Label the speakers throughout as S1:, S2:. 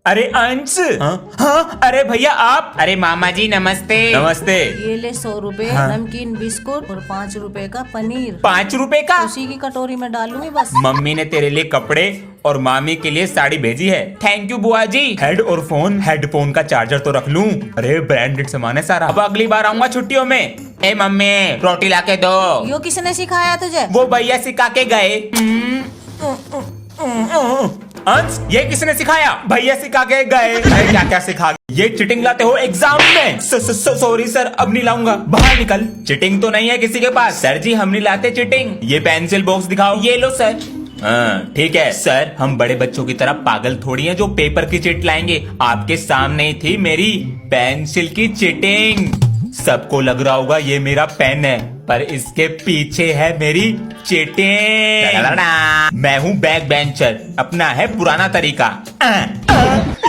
S1: अरे अंश। हाँ, अरे भैया आप।
S2: अरे मामा जी नमस्ते।
S1: नमस्ते।
S3: ये ले 100 रुपए नमकीन बिस्कुट और 5 रुपए का पनीर।
S1: 5 रुपए का?
S3: उसी की कटोरी में डालूंगी बस।
S1: मम्मी ने तेरे लिए कपड़े और मामी के लिए साड़ी भेजी है।
S2: थैंक यू बुआ जी।
S1: हेड और फोन, हेडफोन का चार्जर तो रख लूं। अरे ब्रांडेड सामान है सारा। अब अगली बार आऊंगा छुट्टियों में।
S2: ए मम्मी रोटी ला के दो।
S3: यो किसने सिखाया तुझे?
S1: वो भैया सिखा के गए। अंश, ये किसने सिखाया? भैया सिखा के गए। अरे क्या क्या सिखा? ये चिटिंग लाते हो एग्जाम में? सॉरी सर, अब नहीं लाऊंगा। बाहर निकल। चिटिंग तो नहीं है किसी के पास। सर जी हम नहीं लाते चिटिंग। ये पेंसिल बॉक्स दिखाओ।
S2: ये लो सर।
S1: हाँ ठीक है सर, हम बड़े बच्चों की तरह पागल थोड़ी हैं जो पेपर की चिट लाएंगे। आपके सामने ही थी मेरी पेंसिल की चिटिंग। सबको लग रहा होगा ये मेरा पेन है, पर इसके पीछे है मेरी चिटिंग। मैं हूँ बैक बेंचर, अपना है पुराना तरीका।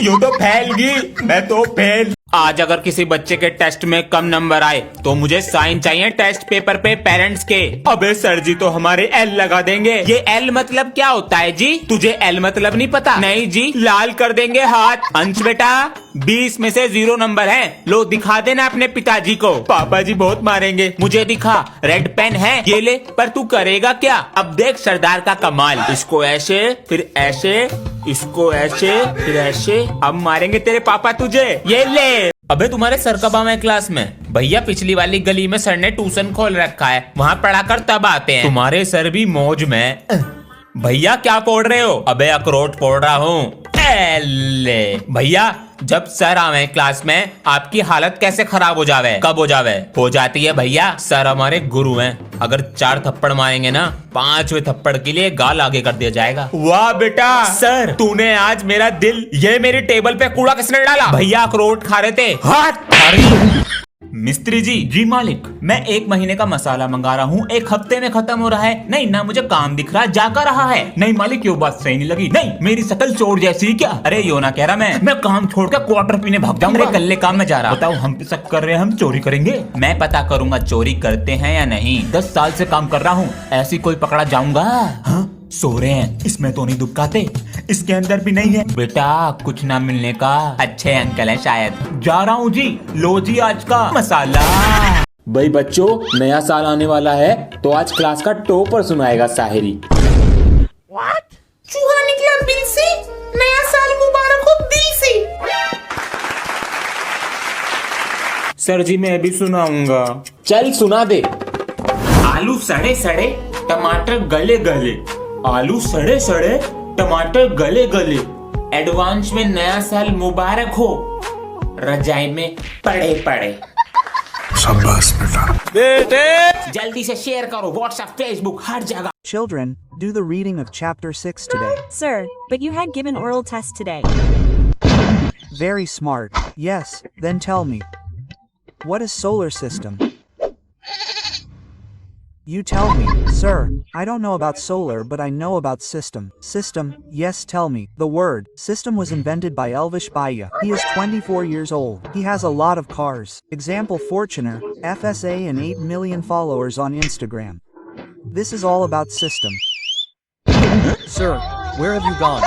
S1: यू तो फैल गई, मैं तो फेल। आज अगर किसी बच्चे के टेस्ट में कम नंबर आए तो मुझे साइन चाहिए टेस्ट पेपर पे पेरेंट्स के। अबे सर जी तो हमारे एल लगा देंगे।
S2: ये एल मतलब क्या होता है जी?
S1: तुझे एल मतलब नहीं पता?
S2: नहीं जी।
S1: लाल कर देंगे हाथ। अंश बेटा 20 में से 0 नंबर है, लो दिखा देना अपने पिताजी को। पापा जी बहुत मारेंगे।
S2: मुझे दिखा, रेड पेन है, ये ले।
S1: पर तू करेगा क्या? अब देख सरदार का कमाल। इसको ऐसे, फिर ऐसे, इसको ऐसे, फिर ऐसे। अब मारेंगे तेरे पापा तुझे। ये ले। अबे तुम्हारे सर कब आए क्लास में?
S2: भैया पिछली वाली गली में सर ने ट्यूशन खोल रखा है, वहाँ पढ़ाकर तब आते हैं।
S1: तुम्हारे सर भी मौज में। भैया क्या पढ़ रहे हो? अबे अखरोट पढ़ रहा हूँ। भैया जब सर आवे क्लास में आपकी हालत कैसे खराब हो जावे? कब हो जावे? हो जाती है भैया। सर हमारे गुरु हैं, अगर 4 थप्पड़ मारेंगे ना, 5वें थप्पड़ के लिए गाल आगे कर दिया जाएगा। वाह बेटा। सर तूने आज मेरा दिल। ये मेरी टेबल पे कूड़ा किसने डाला? भैया अखरोट खा रहे थे। हाथ। मिस्त्री जी। जी मालिक। मैं 1 महीने का मसाला मंगा रहा हूँ, 1 हफ्ते में खत्म हो रहा है। नहीं ना मुझे काम दिख रहा, जाकर रहा है। नहीं मालिक ये बात सही नहीं लगी। नहीं मेरी शकल चोर जैसी क्या? अरे यो ना कह रहा मैं काम छोड़कर क्वार्टर पीने भाग जाऊंगा। कल्ले काम में जा रहा। बताओ हम पे शक कर रहे हैं, हम चोरी करेंगे? मैं पता करूंगा चोरी करते हैं या नहीं। 10 साल से काम कर रहा हूँ, ऐसी कोई पकड़ा जाऊंगा? हाँ? सो रहे हैं, इसमें तो नहीं दुबकाते, इसके अंदर भी नहीं है। बेटा कुछ ना मिलने का। अच्छे अंकल हैं शायद। जा रहा हूँ जी। लो जी आज का मसाला। भाई बच्चों नया साल आने वाला है, तो आज क्लास का टॉपर सुनाएगा शायरी।
S4: चूहा निकला बिल से, नया साल मुबारक हो दिल से।
S1: सर जी मैं भी सुनाऊंगा। चल सुना दे।
S2: आलू सड़े सड़े, टमाटर गले गले।
S1: आलू सड़े सड़े, टमाटर गले गले।
S2: एडवांस में नया साल मुबारक हो, रजाई में पड़े पड़े।
S5: शाबाश बेटा।
S2: जल्दी से शेयर करो व्हाट्सएप फेसबुक हर जगह।
S6: Children, do the reading of chapter 6 today.
S7: Sir, but you had given oral test today.
S6: Very smart. Yes, then tell me. What is solar system? You tell me. Sir, I don't know about solar, but I know about system. System, yes, tell me. The word system was invented by Elvish Baya. He is 24 years old. He has a lot of cars. Example Fortuner, FSA and 8 million followers on Instagram. This is all about system.
S8: Sir, where have you gone?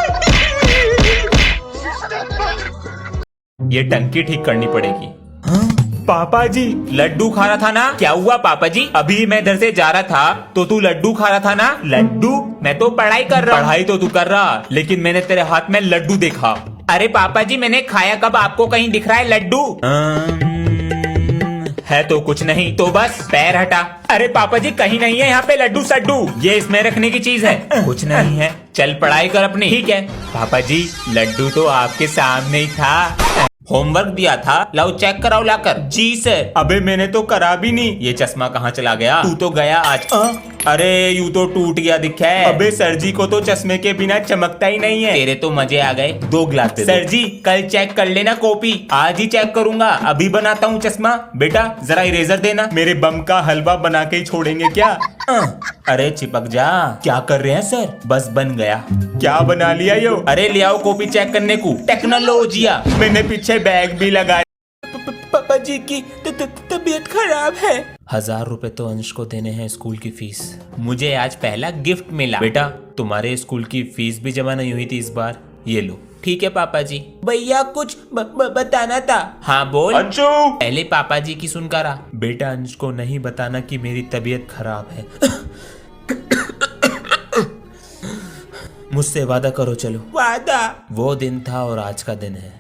S1: ये टंकी ठीक करनी पड़ेगी। पापा जी लड्डू खा रहा था ना?
S2: क्या हुआ पापा जी?
S1: अभी मैं इधर से जा रहा था तो तू लड्डू खा रहा था ना? लड्डू?
S2: मैं तो पढ़ाई कर रहा हूँ।
S1: पढ़ाई तो तू कर रहा, लेकिन मैंने तेरे हाथ में लड्डू देखा।
S2: अरे पापा जी मैंने खाया कब? आपको कहीं दिख रहा है लड्डू?
S1: है तो कुछ नहीं, तो बस पैर हटा। अरे पापा जी कहीं नहीं है यहाँ पे लड्डू सड्डू, ये इसमें रखने की चीज है। कुछ नहीं है, चल पढ़ाई कर अपनी। ठीक है पापा जी, लड्डू तो आपके सामने ही था।
S2: होमवर्क दिया था, लाओ चेक कराओ लाकर। जी सर।
S1: अबे मैंने तो करा भी नहीं। ये चश्मा कहाँ चला गया? तू तो गया आज। अरे यूं तो टूट गया दिखा है। अबे सर जी को तो चश्मे के बिना चमकता ही नहीं है।
S2: तेरे तो मजे आ गए।
S1: 2 गिलास दे दो। सर जी कल चेक कर लेना कॉपी। आज ही चेक करूंगा, अभी बनाता हूँ चश्मा। बेटा जरा इरेजर देना, मेरे बम का हलवा बना के ही छोड़ेंगे क्या? अरे चिपक जा। क्या कर रहे हैं सर? बस बन गया। क्या बना लिया यो? अरे ले आओ कॉपी चेक करने को। टेक्नोलॉजिया। मैंने पीछे बैग भी लगाया। पापा जी की तबीयत खराब है। 1000 रुपए तो अंश को देने हैं स्कूल की फीस।
S2: मुझे आज पहला गिफ्ट मिला।
S1: बेटा तुम्हारे स्कूल की फीस भी जमा नहीं हुई थी इस बार, ये लो। ठीक है पापा जी। भैया कुछ बताना था। हाँ बोल अंशु। पहले पापा जी की सुन कर आ। बेटा अंश को नहीं बताना कि मेरी तबीयत खराब है। मुझसे वादा करो चलो। वादा? वो दिन था और आज का दिन है।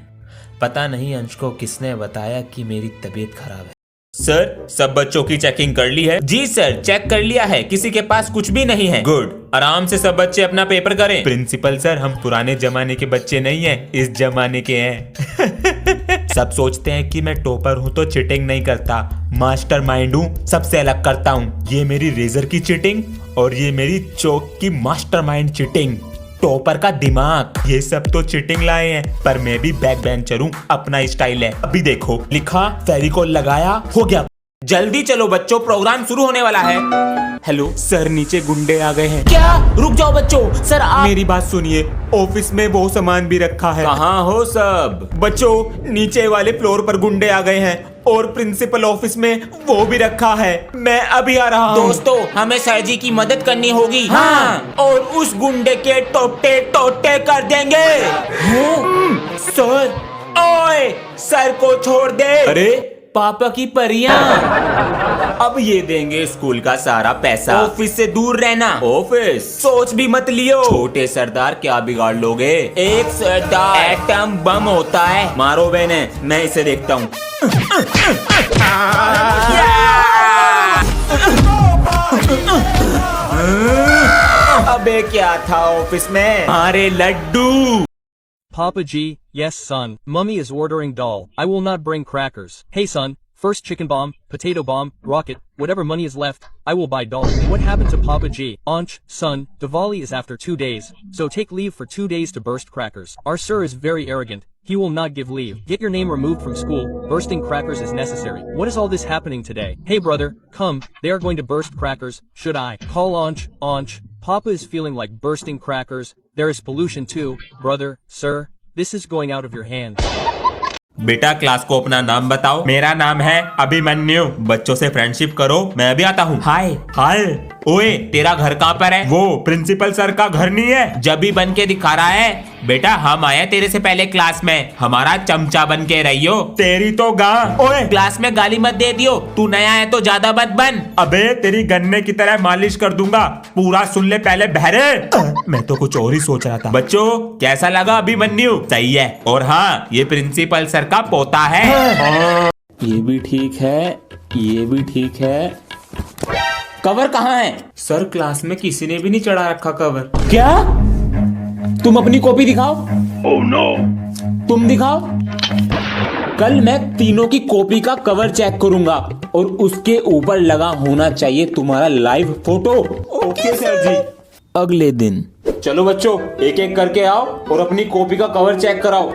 S1: पता नहीं अंश को किसने बताया कि मेरी तबीयत खराब है। सर सब बच्चों की चेकिंग कर ली है? जी सर चेक कर लिया है, किसी के पास कुछ भी नहीं है। गुड, आराम से सब बच्चे अपना पेपर करें। प्रिंसिपल सर हम पुराने जमाने के बच्चे नहीं हैं, इस जमाने के हैं। सब सोचते हैं कि मैं टॉपर हूँ तो चीटिंग नहीं करता, मास्टरमाइंड हूँ, सबसे अलग करता हूँ। ये मेरी रेजर की चीटिंग और ये मेरी चौक की मास्टरमाइंड चीटिंग। टॉपर का दिमाग, ये सब तो चीटिंग लाए हैं, पर मैं भी बैक बेंचर हूँ, अपना स्टाइल है। अभी देखो, लिखा, फेविकोल लगाया, हो गया। जल्दी चलो बच्चों, प्रोग्राम शुरू होने वाला है। हेलो सर, नीचे गुंडे आ गए हैं। क्या? रुक जाओ बच्चों, सर आप मेरी बात सुनिए, ऑफिस में वो सामान भी रखा है। कहाँ हो सब? बच्चों नीचे वाले फ्लोर पर गुंडे आ गए हैं और प्रिंसिपल ऑफिस में वो भी रखा है। मैं अभी आ रहा हूँ। दोस्तों हमें सर जी की मदद करनी होगी। हाँ, और उस गुंडे के टोटे टोटे कर देंगे। सर, ओए सर को छोड़ दे। अरे पापा की परियां। अब ये देंगे स्कूल का सारा पैसा। ऑफिस से दूर रहना। ऑफिस सोच भी मत लियो। छोटे सरदार क्या बिगाड़ लोगे? एक सरदार एटम बम होता है। मारो बहने, मैं इसे देखता हूँ। अबे क्या था ऑफिस में? अरे Laddu.
S8: Papa G, yes son, Mummy is ordering dal. I will not bring crackers. Hey son, first chicken bomb, potato bomb, rocket, whatever money is left, I will buy dal. What happened to Papa G? Ansh, son, Diwali is after 2 days, so take leave for 2 days to burst crackers. Our sir is very arrogant. He will not give leave. Get your name removed from school. Bursting crackers is necessary. What is all this happening today? Hey brother, come, they are going to burst crackers. Should I call Ansh? Ansh, Papa is feeling like bursting crackers. There is pollution too, brother, sir. This is going out of your hands.
S1: बेटा class को अपना नाम बताओ। मेरा नाम है अभिमन्यु। बच्चों से फ्रेंडशिप करो, मैं अभी आता हूँ। हाय हाय। ओए तेरा घर कहाँ पर है? वो प्रिंसिपल सर का घर नहीं है? जब भी बन के दिखा रहा है। बेटा हम आए तेरे से पहले क्लास में, हमारा चमचा बन के रहियो। तेरी तो गां। ओए क्लास में गाली मत दे दियो, तू नया है तो ज्यादा मत बन। अबे तेरी गन्ने की तरह मालिश कर दूंगा, पूरा सुन ले पहले बहरे। मैं तो कुछ और ही सोच रहा था। बच्चों कैसा लगा अभिमन्यु? सही है। और हाँ, ये प्रिंसिपल सर का पोता है।
S2: ये भी ठीक है, ये भी ठीक है। कवर कहाँ है?
S1: सर क्लास में किसी ने भी नहीं चढ़ा रखा कवर।
S2: क्या? तुम अपनी कॉपी दिखाओ। Oh no! तुम दिखाओ। कल मैं तीनों की कॉपी का कवर चेक करूंगा और उसके ऊपर लगा होना चाहिए तुम्हारा लाइव फोटो।
S1: ओके सर जी।
S2: अगले दिन चलो बच्चों, एक एक करके आओ और अपनी कॉपी का कवर चेक कराओ।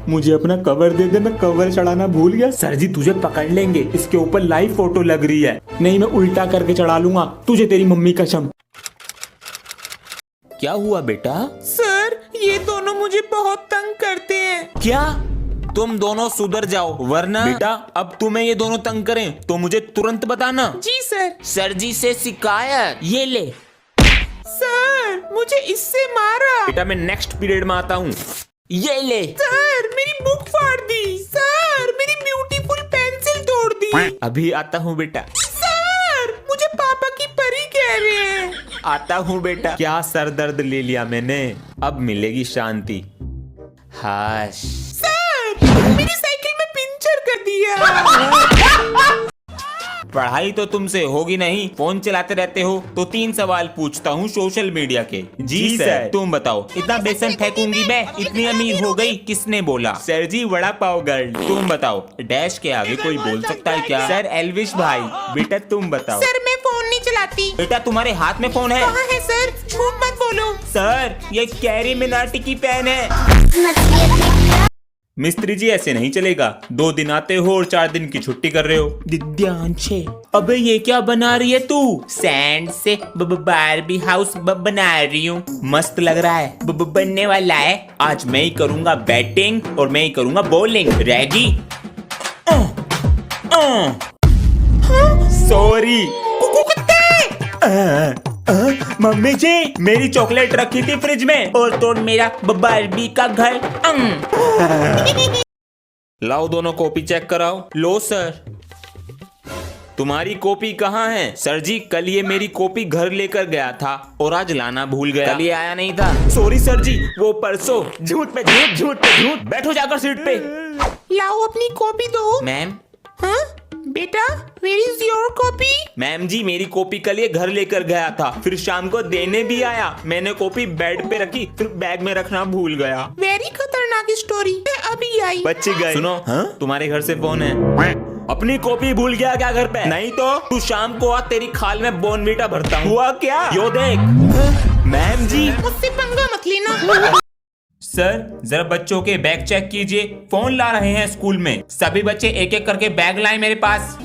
S1: मुझे अपना कवर दे दे, मैं कवर चढ़ाना भूल गया। सर जी तुझे पकड़ लेंगे, इसके ऊपर लाइव फोटो लग रही है।
S2: नहीं, मैं उल्टा करके चढ़ा लूंगा, तुझे तेरी मम्मी कसम। क्या हुआ बेटा?
S4: सर ये दोनों मुझे बहुत तंग करते हैं।
S2: क्या? तुम दोनों सुधर जाओ, वरना बेटा अब तुम्हें ये दोनों तंग करें तो मुझे तुरंत बताना।
S4: जी सर।
S2: सर जी से शिकायत। ये ले।
S4: सर मुझे इससे मारा।
S2: बेटा मैं नेक्स्ट पीरियड में आता हूँ। ये ले।
S4: सर मेरी बुक फाड़ दी। सर मेरी ब्यूटीफुल पेंसिल तोड़ दी।
S2: अभी आता हूँ बेटा।
S4: सर मुझे पापा की परी कह रहे हैं।
S2: आता हूँ बेटा। क्या सर दर्द ले लिया मैंने, अब मिलेगी शांति। हाश।
S4: सर मेरी साइकिल में पंचर कर दिया।
S2: पढ़ाई तो तुमसे होगी नहीं, फोन चलाते रहते हो, तो 3 सवाल पूछता हूँ सोशल मीडिया के। जी सर। तुम बताओ, इतना बेसन फेंकूंगी मैं, इतनी अमीर हो गई, किसने बोला? सर जी वड़ा पाव गर्ल। तुम बताओ, डैश के आगे कोई बोल सकता है क्या? सर एल्विश भाई। बेटा तुम बताओ।
S4: सर मैं फोन नहीं चलाती।
S2: बेटा तुम्हारे हाथ में फोन है?
S4: कहाँ है सर? झूठ मत बोलो।
S2: सर ये कैरी मिनाटी की पेन है। मिस्त्री जी ऐसे नहीं चलेगा, 2 दिन आते हो और 4 दिन की छुट्टी कर रहे हो। दिव्यांशे, अबे ये क्या बना रही है तू? सैंड से बारबी हाउस बना रही हूँ। मस्त लग रहा है, बनने वाला है। आज मैं ही करूंगा बैटिंग और मैं ही करूंगा बॉलिंग। रेडी? सॉरी। मम्मी जी, मेरी चॉकलेट रखी थी फ्रिज में और तोड़ मेरा बार्बी का घर। लाओ दोनों कॉपी चेक कराओ। लो सर। तुम्हारी कॉपी कहाँ है? सर जी, कल ये मेरी कॉपी घर लेकर गया था और आज लाना भूल गया।
S1: कल ये आया नहीं था।
S2: सॉरी सर जी, वो परसों। झूठ पे झूठ, झूठ पे झूठ। बैठो जाकर सीट पे।
S4: लाओ अपनी कॉपी दो।
S1: मैम,
S4: हाँ बेटा, where is your copy?
S2: Ma'am जी, मेरी कॉपी कल ये घर लेकर गया था, फिर शाम को देने भी आया। मैंने कॉपी बेड पे रखी, फिर बैग में रखना भूल गया।
S4: वेरी खतरनाक स्टोरी। अभी आई।
S2: बच्चे गए। सुनो, हाँ? तुम्हारे घर से फोन है। अपनी कॉपी भूल गया क्या घर पे? नहीं तो तू शाम को आ, तेरी खाल में बोनवीटा भरता हूँ। हुआ क्या? यो देख। मैम जी,
S4: मुझसे पंगा मत लेना।
S2: सर जरा बच्चों के बैग चेक कीजिए, फोन ला रहे हैं स्कूल में।
S1: सभी बच्चे एक एक करके बैग लाए मेरे पास।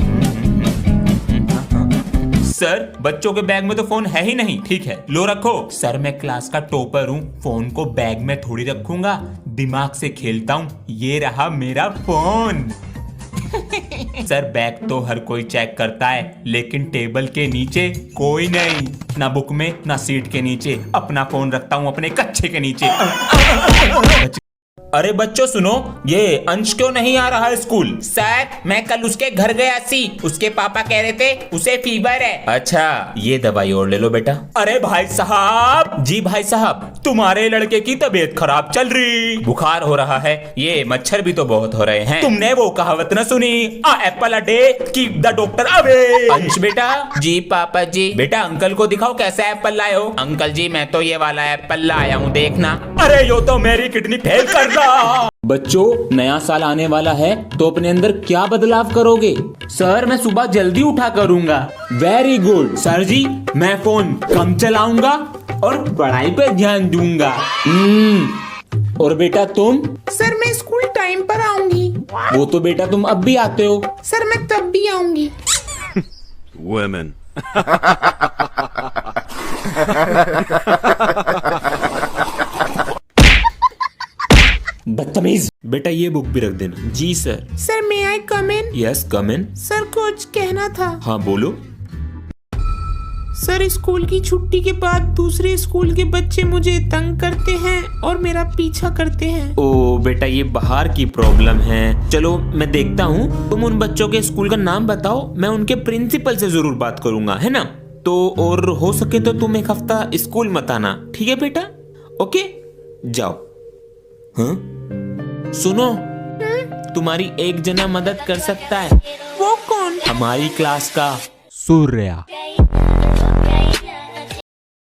S2: सर बच्चों के बैग में तो फोन है ही नहीं। ठीक है, लो रखो।
S1: सर मैं क्लास का टॉपर हूँ, फोन को बैग में थोड़ी रखूंगा, दिमाग से खेलता हूँ। ये रहा मेरा फोन। सर बैग तो हर कोई चेक करता है, लेकिन टेबल के नीचे कोई नहीं, ना बुक में ना सीट के नीचे। अपना फोन रखता हूँ अपने कच्छे के नीचे।
S2: अरे बच्चों सुनो, ये अंश क्यों नहीं आ रहा है स्कूल?
S1: सर मैं कल उसके घर गया सी, उसके पापा कह रहे थे उसे फीवर है।
S2: अच्छा,
S1: ये दवाई और ले लो बेटा।
S2: अरे भाई साहब। जी भाई साहब, तुम्हारे लड़के की तबीयत खराब चल रही।
S1: बुखार हो रहा है, ये मच्छर भी तो बहुत हो रहे हैं।
S2: तुमने वो कहावत न सुनी, a apple a day keep the doctor away.
S1: Ansh बेटा। जी पापा जी। बेटा अंकल को दिखाओ कैसा एप्पल लाए हो। अंकल जी मैं तो ये वाला एप्पल लाया हूँ, देखना।
S2: अरे यो तो मेरी किडनी फेल कर रहा।
S1: बच्चों नया साल आने वाला है, तो अपने अंदर क्या बदलाव करोगे? सर मैं सुबह जल्दी उठा करूंगा। Very good.
S2: सर जी, मैं फोन कम चलाऊंगा और पढ़ाई पे ध्यान दूंगा।
S1: और बेटा तुम?
S4: सर मैं स्कूल टाइम पर आऊंगी।
S1: वो तो बेटा तुम अब भी आते हो।
S4: सर मैं तब भी आऊंगी।
S5: Women.
S1: बदतमीज।
S2: बेटा ये बुक भी रख देना। जी सर।
S4: सर मे आई कम इन?
S2: यस कम इन।
S4: सर कुछ कहना था।
S2: हाँ बोलो।
S4: सर स्कूल की छुट्टी के बाद दूसरे स्कूल के बच्चे मुझे तंग करते हैं और मेरा पीछा करते हैं।
S2: ओ बेटा, ये बाहर की प्रॉब्लम है। चलो मैं देखता हूँ। तुम उन बच्चों के स्कूल का नाम बताओ, मैं उनके प्रिंसिपल से जरूर बात करूंगा, है ना? तो और हो सके तो तुम एक हफ्ता स्कूल मत आना, ठीक है बेटा? ओके जाओ। हाँ सुनो, तुम्हारी एक जना मदद कर सकता है।
S4: वो कौन?
S2: हमारी क्लास का
S8: Surya.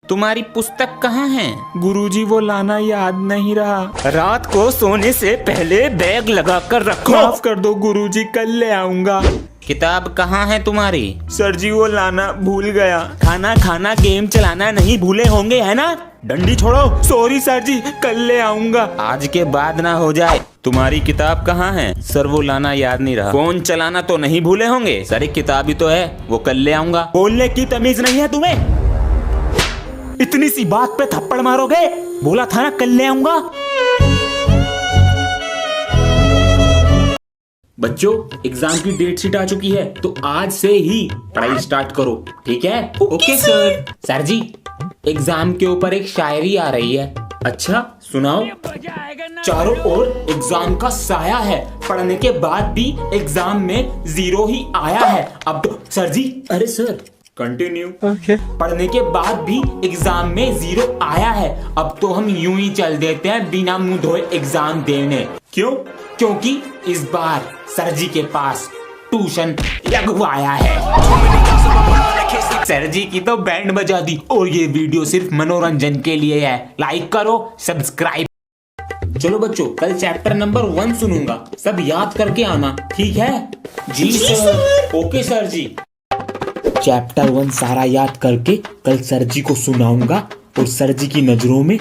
S1: तुम्हारी पुस्तक कहाँ है?
S2: गुरुजी वो लाना याद नहीं रहा। रात को सोने से पहले बैग लगा कर रखो। माफ कर दो गुरुजी, कल ले आऊंगा।
S1: किताब कहाँ है तुम्हारी?
S2: सर जी वो लाना भूल गया। खाना खाना गेम चलाना नहीं भूले होंगे, है ना? डंडी छोड़ो। सॉरी सर जी, कल ले आऊंगा।
S1: आज के बाद ना हो जाए।
S2: तुम्हारी किताब कहाँ है?
S1: सर वो लाना याद नहीं रहा।
S2: फोन चलाना तो नहीं भूले होंगे?
S1: सर एक किताब ही तो है, वो कल ले आऊंगा।
S2: बोलने की तमीज नहीं है तुम्हें? इतनी सी बात पे थप्पड़ मारोगे? बोला था ना कल ले आऊंगा।
S1: बच्चों एग्जाम की डेट शीट आ चुकी है, तो आज से ही पढ़ाई स्टार्ट करो, ठीक है?
S2: Okay sir.
S1: सर जी एग्जाम के ऊपर एक शायरी आ रही है।
S2: अच्छा सुनाओ। चारों ओर एग्जाम का साया है, पढ़ने के बाद भी एग्जाम में 0 ही आया है। अब तो सर जी। अरे सर कंटिन्यू। पढ़ने के बाद भी एग्जाम में 0 आया है। अब तो हम यूं ही चल देते हैं बिना मुंह धोए एग्जाम देने। क्यों? क्योंकि इस बार सर जी के पास ट्यूशन लगवाया है। सर जी की तो बैंड बजा दी। और ये वीडियो सिर्फ मनोरंजन के लिए है। लाइक करो, सब्सक्राइब। चलो बच्चों, कल चैप्टर नंबर 1 सुनूंगा, सब याद करके आना, ठीक है? जी सर। ओके सर जी।
S1: चैप्टर 1 सारा याद करके कल सर जी को सुनाऊंगा और सर जी की नजरों में